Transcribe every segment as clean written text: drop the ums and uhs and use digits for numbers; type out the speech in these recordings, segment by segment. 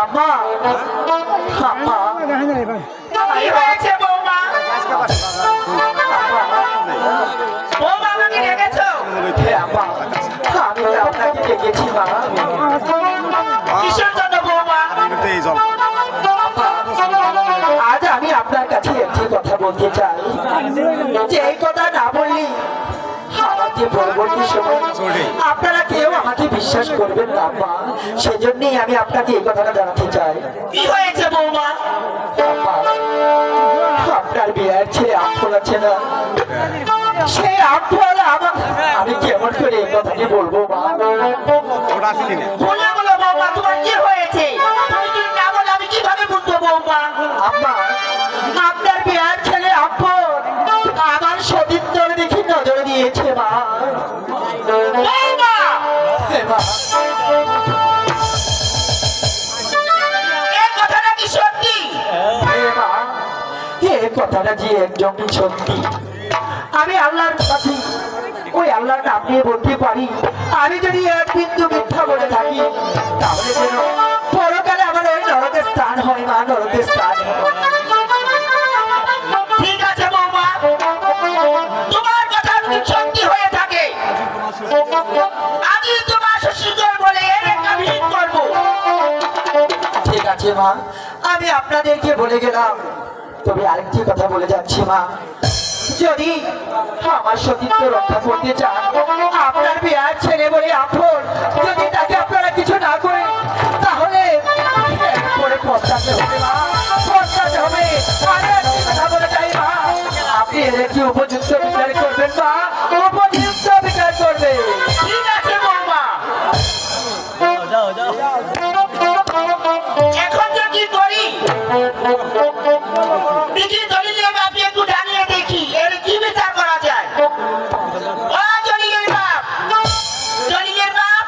আম্মা আম্মা কি হয়েছে বৌমা? বৌমা আমাকে ডেকেছো? হে আম্মা আমি আপনাকে ডেকেছি মা। কিসের জন্য বৌমা? আজ আমি আপনার কাছে একটি কথা বলতে চাই, যে এই কথা না বললি আমাকে পরবর্তী সময় আপনারা কেউ আমাকে বিশ্বাস করবেন না মা। সেজন্যই আমি আপনাকে এই কথাটা জানাতে চাই। কি হয়েছে বৌমা? আম্মা, আপনার বিয়ের ছেলে আফল আছে না, সেই আফল আমি কেমন করে এই কথাটি বলবো মা? বলে বলো বৌমা, তোমার কি হয়েছে? তুমি যদি না বলো আমি কিভাবে বুঝবো বৌমা? আম্মা, আপনার বিয়ের ছেলে আফল আমার সতীত্বর দেখি নজর দিয়েছে মা। বৌমা! হে মা, এই কথাটা কি সত্যি? হে মা, এই কথাটা যে একদম সত্যি। আমি আল্লাহর কাছে ওই আল্লাহর নাম নিয়ে বলতে পারি, আমি যদি এক বিন্দু মিথ্যা বলে থাকি তাহলে যেন পরকালে আমার ওই নরকের স্থান হয় মা, নরকের স্থান হয়। ঠিক আছে বৌমা, তোমার কথা যদি সত্যি হয়ে থাকে আমি তোমার শ্বশুর বলে এর একটা ভিড় করবো। ঠিক আছে মা, আমি আপনাদেরকে বলে গেলাম। তবে আরেকটি কথা বলে যাচ্ছি মা, যদি আমার সতীত্ব রক্ষা করতে চান, আপনার বিয়ার ছেলে বলে আফল যদি তাকে আপনারা কিছু না করেন তাহলে পরে পস্তাতে হবে মা, পস্তাতে হবে। আর একটি কথা বলে যাই মা, আপনি এর একটি উপযুক্ত বিচার করবেন মা, উপযুক্ত বিচার করবে। ঠিক আছে বৌমা, এখন যে কি করি দেখি, দলিলের বাপ একটু জানিয়ে দেখি এর কি বিচার করা যায়। ও দলিলের বাপ, দলিলের বাপ,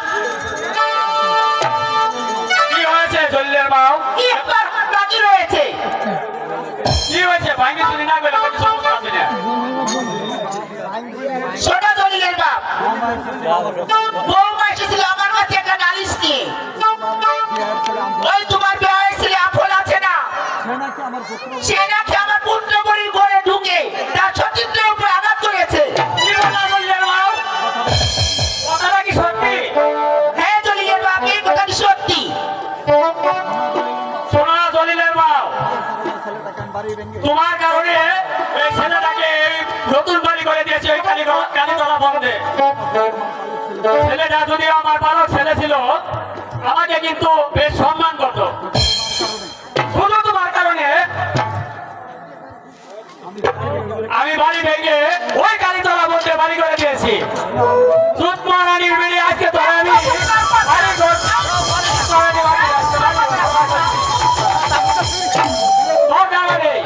কি হয়েছে জলিলের বাউ? কি একবার বাকি রয়েছে? কি হয়েছে? ভাঙ্গি চুরি না গেলে কোনো সমস্যা আছে না। ছোট দলিলের বাপ, বৌমা এসেছিল আমার কাছে একটা নালিশ নিয়ে। ওই তোমার বিয়ের ছেলে আফল আছে না, সে নাকি আমার পুত্র বাড়ির ঘরে ঢুকে তার সতীত্বের উপর আঘাত করেছে। কি বলা জলিলের বাউ? কথাটা কি সত্যি? হ্যাঁ দলিলের বাপ, এই কথা কি সত্যি? শোনো না জলিলের বাউ, তোমার কারণে এই ছেলেটাকে এই নতুন বাড়ি করে দিয়েছে ওই কালীতলা বন্ধে। ছেলেটা যদি আমার ভালো ছেলে ছিল আমাকে কিন্তু বেশ সম্মান করতো। শুধু তোমার কারণে আমি বাড়ি ভেঙে ওই কালীতলা বন্ধে বাড়ি করে দিয়েছি। সুতমারানির বেড়ে আজকে তোর আমি বাড়ি ঘর করে দেওয়া তোর জানা নেই।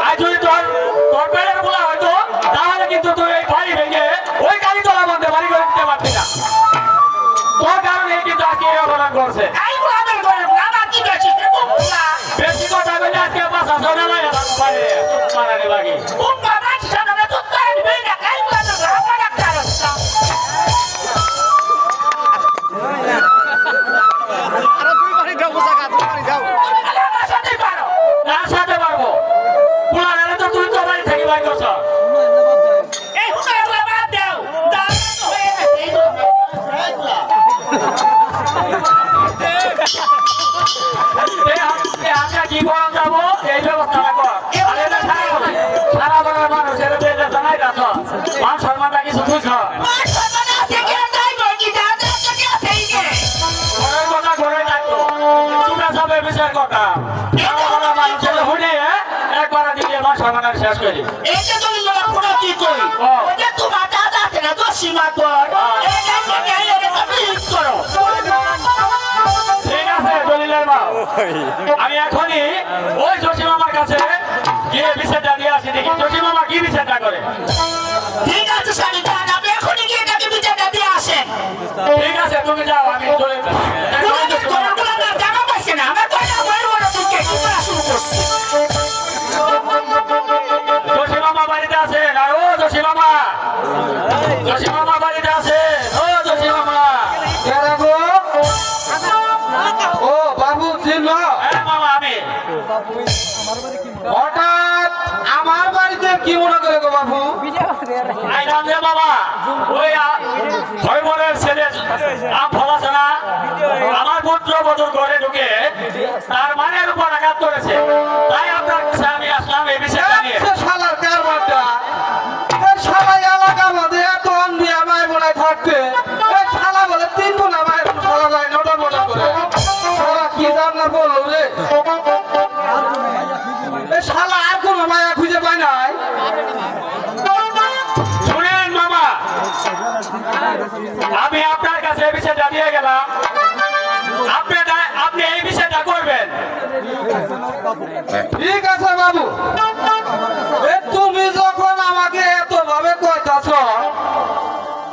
আর যদি তোর পেটের বলা হয়তো তাহলে কিন্তু তুই এই বাড়ি ভেঙে ওই কালীতলা বন্ধে বাড়ি করে দিতে পারবি না। তোর কারণে কিন্তু আজকে এই অবদান করছে। এই গোলামের ঘরে আমার কি বেশি না বেশি কথা বলে আজকে বাসা চলে না পারে সুতমারানি বাকি। উম্মা মাছি সামনে তো তাই নেই না, এই গোলামের ঘরে আমার একটা রাস্তা। তুমি খালি আমার সাথেই পারো। তার সাথে পারবো পুলারে তো তুই তো বাড়ি থেকে বাই করছ। এই হুমায়ুন বাদ দাও, দাও তো হয়ে গেছে এই গোলামের। আমরা কি করা যাবো এই ব্যবস্থা কর। আর এটা সারা বছর মানুষের জানাই যাচ্ছ মান সম্মানটা কিছু বুঝ। মা সমান আছে কে তাই বলি যা যা কে সেই কে। ঘরের কথা ঘরে থাকতো তোমরা সবের বিচার কথা মানুষের হুনে একবার দিয়ে মান সম্মানের শেষ করি। এইটা তুমি লোক কোনো কি কই ওই যে তোমার দাদা আছে না তো সীমা কর এইটা থেকে এর কমপ্লিট করো। ঠিক আছে দলিলের মা, আমি এখনই ওই জসি মামার কাছে গিয়ে বিচারটা দিয়ে আসি, দেখি জসি মামা কি বিচারটা করে। ঠিক আছে স্বামী যান, আপনি এখনই গিয়ে তাকে বিচারটা দিয়ে আসেন। ঠিক আছে তুমি যাও, আমি চলে গোলামের জায়গা পাইছে না, আমার কয়টা বড় বড় দুঃখে কি করা শুরু করছে। জসি মামা বাড়িতে আছেন? আর ও জসি মামা, জসি মামা বাড়িতে আছেন? ও জসি মামা, ও বাবু ছিল হঠাৎ আমার বাড়িতে কি মনে করে গো বাবু? আইলাম রে বাবা, ওই হরিবরের ছেলে আম ফলাছে না, আমার পুত্র বধূর ঘরে ঢুকে তার মানের উপর আঘাত করেছে। তাই আপনার কাছে আমি আসলাম এই বিষয়টা নিয়ে। সে শালার কারবারটা, এই শালা এলাকার মধ্যে এত অন্ধি আমায় মনে থাকতে, এই শালা বলে 3 গুণ আমায় শালা যায় নটা মোটা করে। শালা কি জানা বললো রে? এই শালা আর কোনো মায়া খুঁজে পায় নাই। শুনেন মামা, আমি আপনার কাছে এই বিষয়টা দিয়ে গেলাম, আপনি এই বিষয়টা করবেন। ঠিক আছে বাবু, তুমি যখন আমাকে এত ভাবে কইতাছ,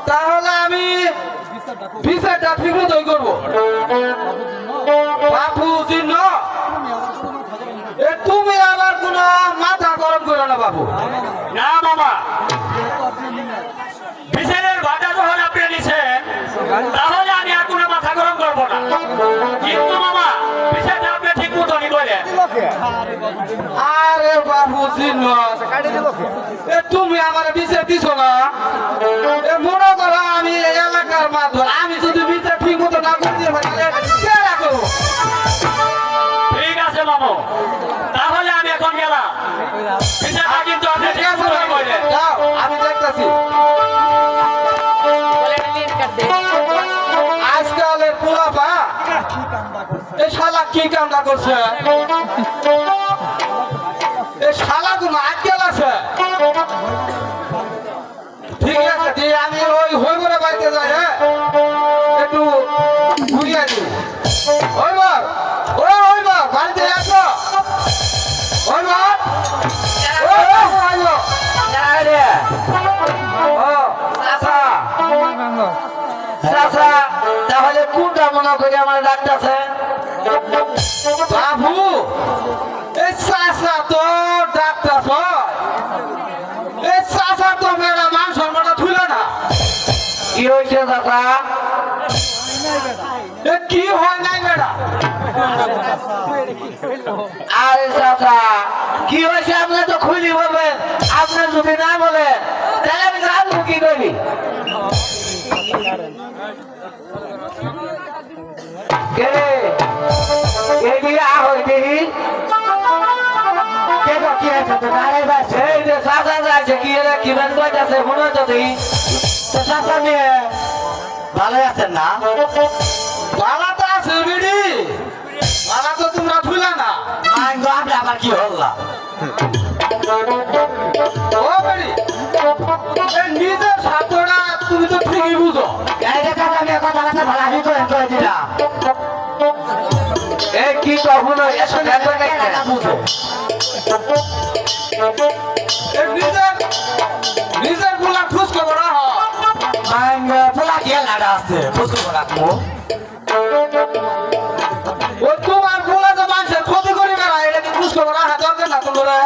তাহলে আমি বিচারটা ঠিক মতোই করবো। বাবু চিহ্ন, তুমি আবার কোন মাথা গরম করো না বাবু। না মামা, বিচারের ভাটা যখন আপনি নিছেন, তাহলে আমি আর কোনো মাথা গরম করবো না। কিন্তু মামা, বিচারটা আপনি ঠিক মতনই করেন। আরে বাবু চিহ্ন, তুমি আমার বিচার দিছ না, মনে করো আমি এই এলাকার মাধ্যম, আমি যদি বিচার ঠিক মতো না করতে পারি তাহলে কে রাখবো? ঠিক আছে মামু, তাহলে আমি এখন গেলাম। বিচারটা কিন্তু আপনি ঠিক মতনই করেন। যাও, আমি দেখতেছি। আজকালের পোলাপা এই শালা কি কামটা করছে? এই শালা কোনো আজকাল আছে? ঠিক আছে, দিয়ে আমি ওই হইবরে বাড়িতে যাই, হ্যাঁ একটু ঘুরিয়ে দিই। হইবার, ও হইবার বাড়িতে আসো। হইবার, ও হইবার। চাচা, তাহলে কোনটা মনে করে আমার ডাক্তার বাবু? এই চাচা তো ডাক্তার, এই চাচা তো মেয়েরা মান সম্মানটা থুইল না। কি হয়েছে চাচা? কি হয় নাই মেয়েরা? আরে চাচা, কি হয়েছে আপনি তো খুলি বলবেন। আপনি যদি না বলেন তাহলে আমি জানবো কি করি? ভালো আছেন না? ভালো তো আছে বিড়ি, ভালো তো তোমরা ভুলা না। আমরা আবার কি হল্লা ও বিড়ি, নিজের ছাত্ররা তুমি তো ঠিকই বুঝো। আমি কথা ভালো করে দিলাম। এই কি কখনো বুঝো নিজের পোলা খুশ খবর পোলা গিয়ে লাড়া আছে খুশ খবর রাখবো। ও তোমার পোলা যে মানুষের ক্ষতি করি না, এটা কি খুশ খবর রাখা দরকার না তোমরা?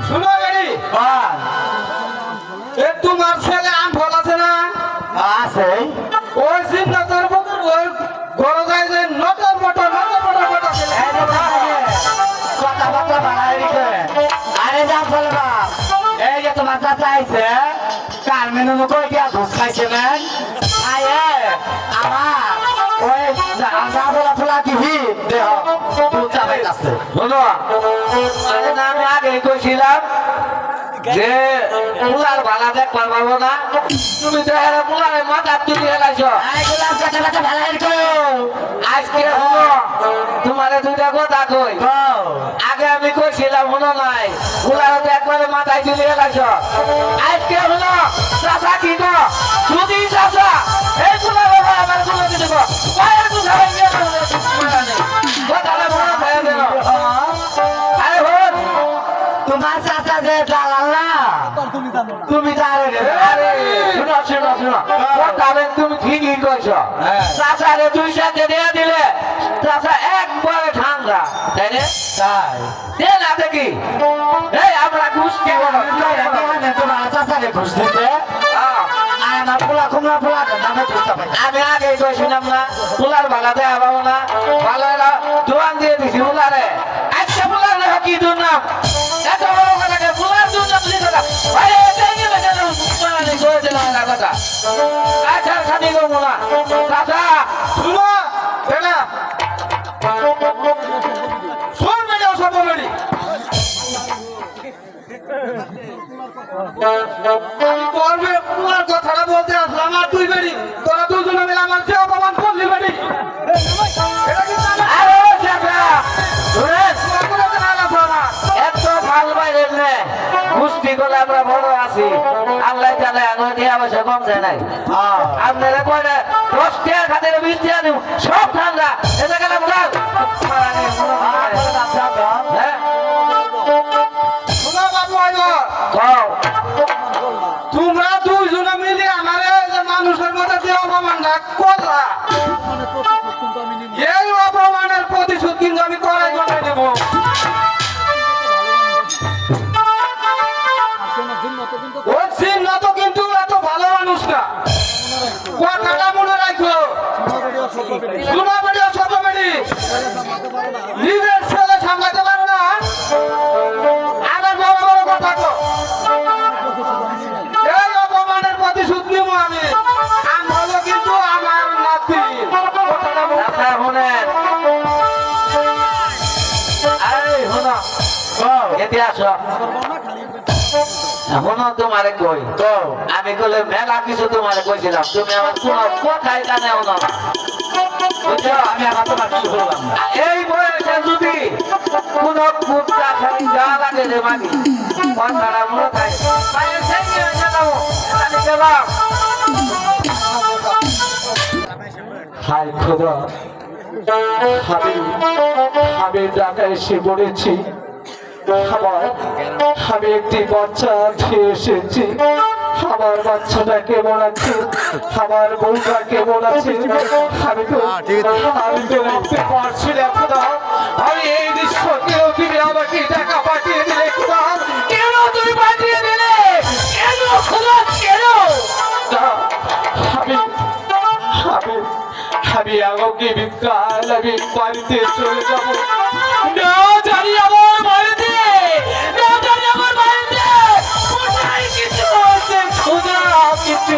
শুনো গাড়ি, তোমার ছেলে আম ফল আছে না? আছে। ওই সিন্নাতের বুকের ওই ঘর যায় যে নটর মটর কথাবার্তা বাড়াই দিছে। আরে যা বলবা, এই যে তোমার চাচা আইছে, কার মেনু কই দিয়া ঘুষ খাইছে ম্যান? আয়ে আমার ওই যা বলা ফলা দিবি দেহ তুই চাবাই আছে। বলো, আরে না আমি আগে কইছিলাম যে পুলার ভালা দেখ পারবো না, তুমি তো এর পুলার মাথা তুলে এলাইছো। আজকে হলো তোমারে দুইটা কথা কই। আগে আমি কইছিলাম মনে নাই, পুলার তো একবারে মাথায় তুলে এলাইছো। আজকে হলো চাচা কি গো, যদি চাচা এই পুলার বাবা আমার তুলে দিতে গো পায়ের তো সবাই নিয়ে কথাটা মনে থাকে যেন। আরে হন তোমার চাচা যে দালাল না, তুমি তুমি ঠিকই কইছো। চাচারে 2 সাথে দিয়ে দিলে চাচা একবারে ঠান্ডা, তাই না? দে না দেখি এই আমরা ঘুষ দিব তোমার চাচারে ঘুষ দিতে। আর না পোলা কুমড়া পোলা নামে বুঝতে পারি আমি আগে কইছিলাম না পোলার বালা দেয়া পাবো না বালা জোয়ান দিয়ে দিছি পোলারে আচ্ছা পোলার না কি দুর নাম এত বড় কথা পোলার দুর নাম লিখে দাও আরে এটা কি বেটা পোলা নি কই দিলাম না কথা আচ্ছা খাদি গো মোলা দাদা শুনো বেটা শোন বেটা সব বলি আমি করবে তোমার কথাটা বলতে আসলাম আর তুই বেরি তোরা দুজনে মিলে আমার যে অপমান করলি বেরি এত ভাল বাইরে কুস্তি করলে আমরা বড় আছি আল্লাহ জানে আঙুল দিয়ে অবশ্য কম যায় নাই আপনারা কয়টা 10 টাকা খাতের 20 টাকা দিব সব ঠান্ডা এটা গেলে বলার তোমরা দুইজনে মিলে আমার মানুষের মধ্যে যে অপমানটা করলা এই অপমানের প্রতিশোধ কিন্তু আমি করাই করে দেব ও চিহ্ন তো কিন্তু এত ভালো মানুষ না কথাটা মনে রাখো শোনা বেরিয়ে ছোট বেরি নিজের ছেলে সামলাতে পারো না আমার বড় বড় কথা তো এই অপমানের প্রতিশোধ নিব আমি হলো কিন্তু আমার নাতি কথাটা শোনেন এই শোনো এতে আসো এখনো তোমারে কই তো আমি কইলে মেলা কিছু তোমারে কইছিলাম তুমি আমার কোন কথাই জানে না বুঝছো আমি আমার তোমার কিছু বললাম না এই বয়সে যদি কোন কুত্তা খালি যা লাগে রে মাগি কথাটা মনে থাকে পায়ে সেঙ্গে হয়ে যাবো আমি গেলাম হাই খোদা আমি ঢাকায় এসে পড়েছি আমি একটি বাচ্চা খেয়ে এসেছি আমার বাচ্চাটা কেমন আছে আমার বউটা কেমন আছে আমি তো দেখতে পারছি না খোদা আমি এই দৃশ্য কেউ তুমি আমাকে টাকা পাঠিয়ে দিলে খোদা কেন তুমি পাঠিয়ে দিলে কেন খোদা কেন আমি আমাকে বিকাল আমি বাড়িতে চলে যাবো না জানি আমার বাড়িতে না জানি আমার বাড়িতে কোথায় কিছু আছে খোদা কিছু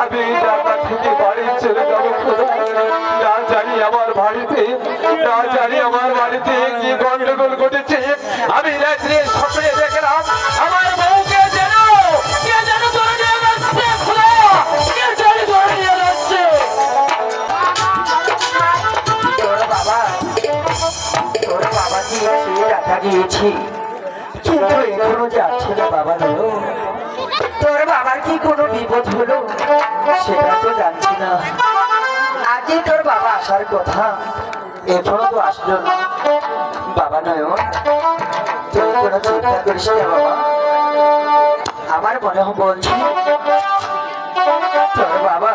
আমি ঢাকা থেকে বাড়ি চলে যাবো খোদা। না জানি আমার বাড়িতে কি গন্ডগোল ঘটেছে। আমি রাত্রে স্বপ্নে দেখলাম আমার বউকে যেন কে যেন ধরে নিয়ে যাচ্ছে খোদা, কে যেন ধরে নিয়ে যাচ্ছে। তোর বাবা দিয়েছে, টাকা দিয়েছি, কিন্তু এখনো যাচ্ছে না বাবা হলো। তোর বাবার কি কোনো বিপদ হলো সেটা তো জানছি না। আজকে তোর বাবা আসার কথা, এখনো তো আসলো না। বাবা নয়ন, তুই কোনো চিন্তা করিস না বাবা। আমার মনে বলছি তোর বাবা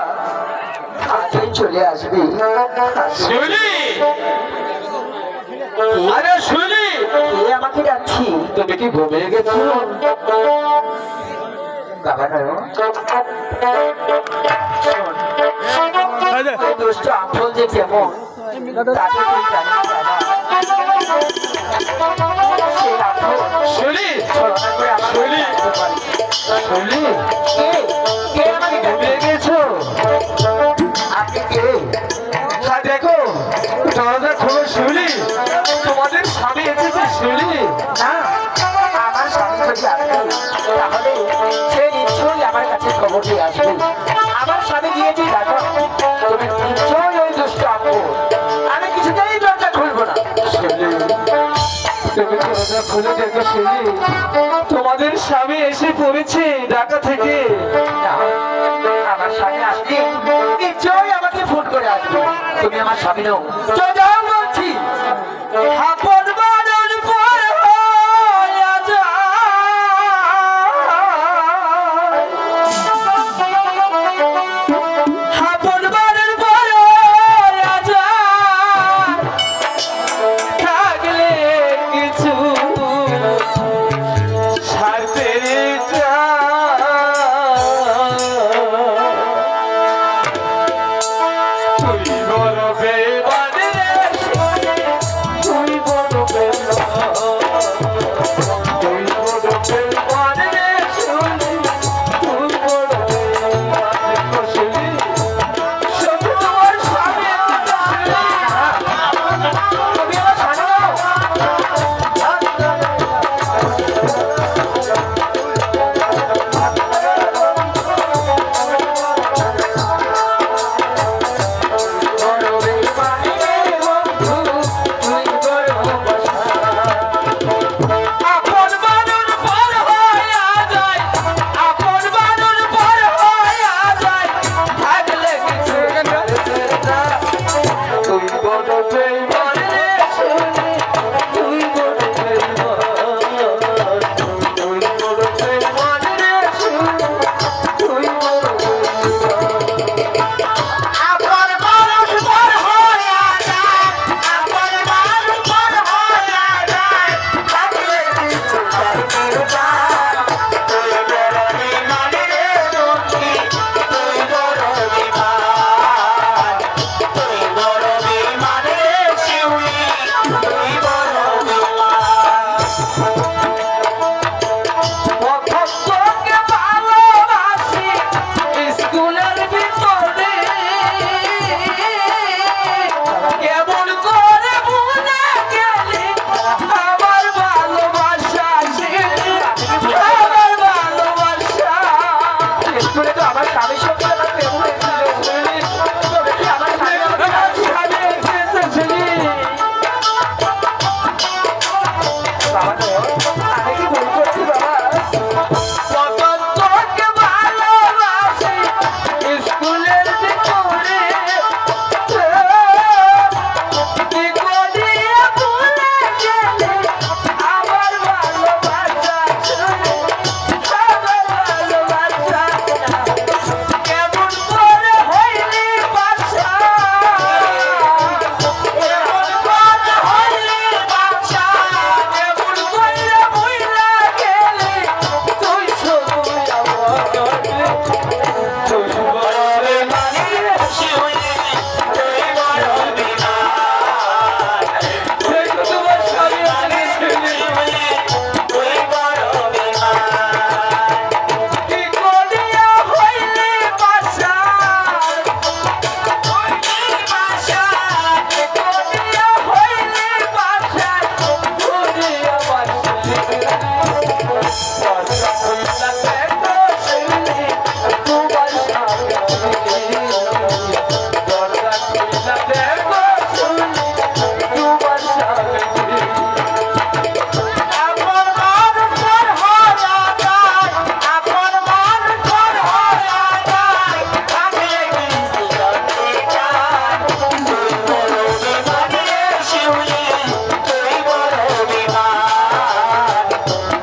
আজই চলে আসবি। শিউলি, আরে শিউলি, কে আমাকে ডাকছি? তুমি কি ঘুমিয়ে গেছো? বাবা নয়ন, এই দুষ্ট আফল যে কেমন তাকে তুই জানিস বাবা। সেই আফল শিউলি, ছলনা করে আমার শিউলি, আসতে পারে। শিউলি, কে আমাকে ডাকছে? ঘুমিয়ে গেছো? আপনি কে? হ্যাঁ দেখো, দরজা খোলো শিউলি, তোমাদের স্বামী এসেছে শিউলি। না, আমার স্বামী যদি আসবে তাহলে সে নিশ্চয়ই আমার কাছে খবর দিয়ে আসবে। আমার স্বামী গিয়েছে ঢাকা, তুমি নিশ্চয়ই ওই দুষ্ট আফল। আমি কিছুতেই দরজা খুলবো না। শিউলি, তুমি দরজা খুলে দেখো শিউলি, তোমাদের স্বামী এসে পড়েছে ঢাকা থেকে। না, আমার স্বামী আসলে নিশ্চয়ই আমাকে ফোন করে আসবে। তুমি আমার স্বামী নও, চলে যাও বলছি। আপন বাড়ির পর হইয়া যায়। আপন বাড়ির পর হইয়া যায়। থাকলে কিছু ছাড়তে তুই বড় বেবান রে, তুই বড় আপন মানুষ পর হইয়া যায়, আপন মানুষ পর হইয়া যায়, থাকলে কিন্তু জানতে চায়। তুই বড় বিমান রে শিউলি, তুই বড় বিমান,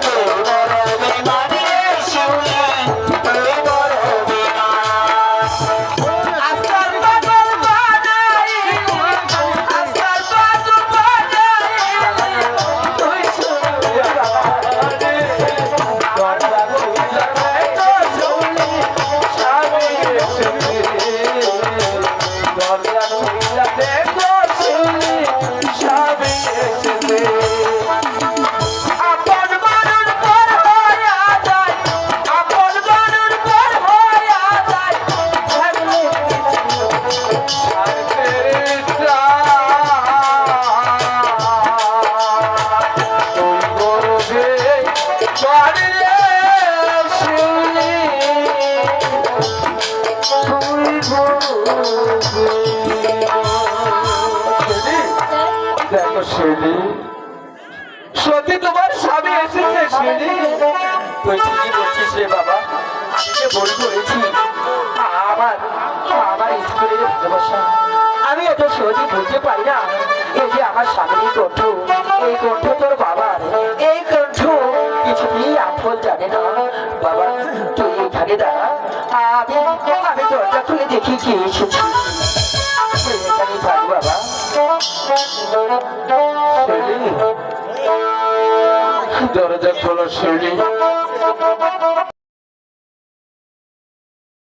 তুই বড় বিমান রে শিউলি, তুই বড় বিমান। আস্তার পাগল বানাইলি, আস্তার পাগল বানাইলি, তুই শুনবি আমারে। দরজা খুইলা দেখো শুনি, স্বামী এসেছে। দরজা খুইলা দেখো শুনি, স্বামী এসেছে। আপন মানুষ পর হইয়া যায়, আপন মানুষ পর হইয়া যায়, থাকলে সত্যি তোমার স্বামী এসেছে শিউলি? তুই ঠিকই বলছিস রে বাবা, আমি যে ভুল করেছি। আমার আমার স্কুলের ভালোবাসা আমি এত সহজে বলতে পারি না। এই যে আমার স্বামীর কণ্ঠ, এই কণ্ঠ তোর বাবার, এই কণ্ঠ কিছুতেই আফল জানে না। বাবা তুই এখানে দাঁড়া, আমি আমি দরজা খুলে দেখি কে এসেছি। তুই এখানে থাক বাবা। দরজা খোলো শিউলি।